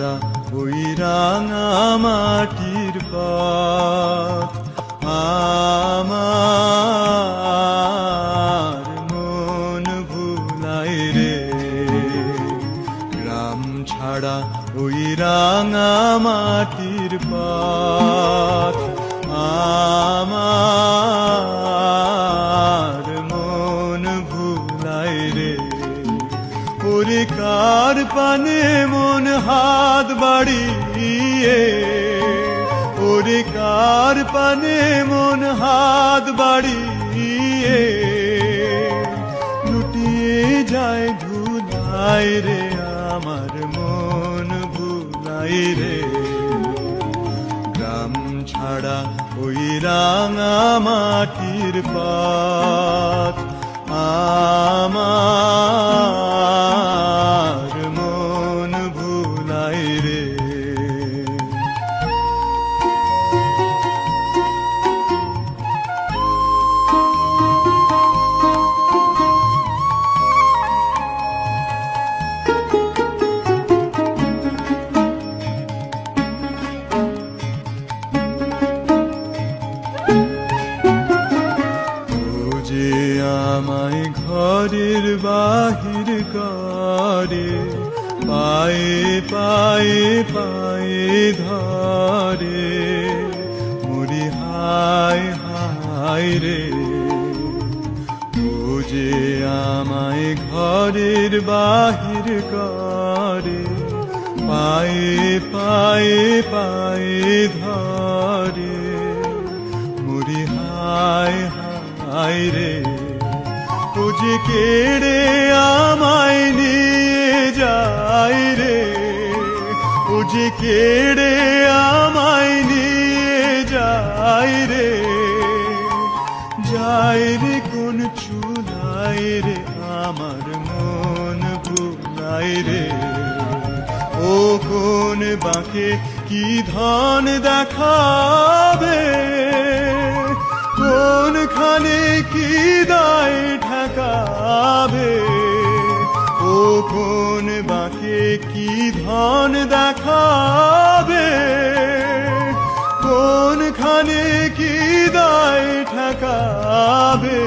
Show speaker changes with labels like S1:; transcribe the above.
S1: ছাড়া ওই রাঙা মাটির পথ আমার মন ভুলাই রে। গ্রাম ছাড়া ওই রাঙা মাটির পথ আমার মন ভুলাই রে। ওরে কার পানে মন হাত বাড়িয়ে, ওরে কার পানে মন হাত বাড়িয়ে লুটিয়ে যায় ধুলাই রে। আমার মন ভুলাই রে। গ্রাম ছাড়া ওই রাঙা মাটির পথ আমার মন ভুলাই রে। আমায় ঘরের বাহির করে, পায়ে পায়ে পায়ে ধরে, মুড়ি হায় হায় রে। ও যে আমায় ঘরের বাহির করে, পায়ে পায়ে পায়ে ধরে, মুড়ি হায় হায় রে। ও যে কেড়ে আমায় নিয়ে যায় রে, ও যে কেড়ে আমায় নিয়ে যায় রে। যায় রে কোন চুলায় রে, আমার মন ভুলাই রে। ও কোন বাঁকে কি ধন দেখাবে, কোনখানে কি দায় ঠেকাবে। ও কোন বাঁকে কি ধন দেখাবে, কোনখানে কি দায় ঠেকাবে।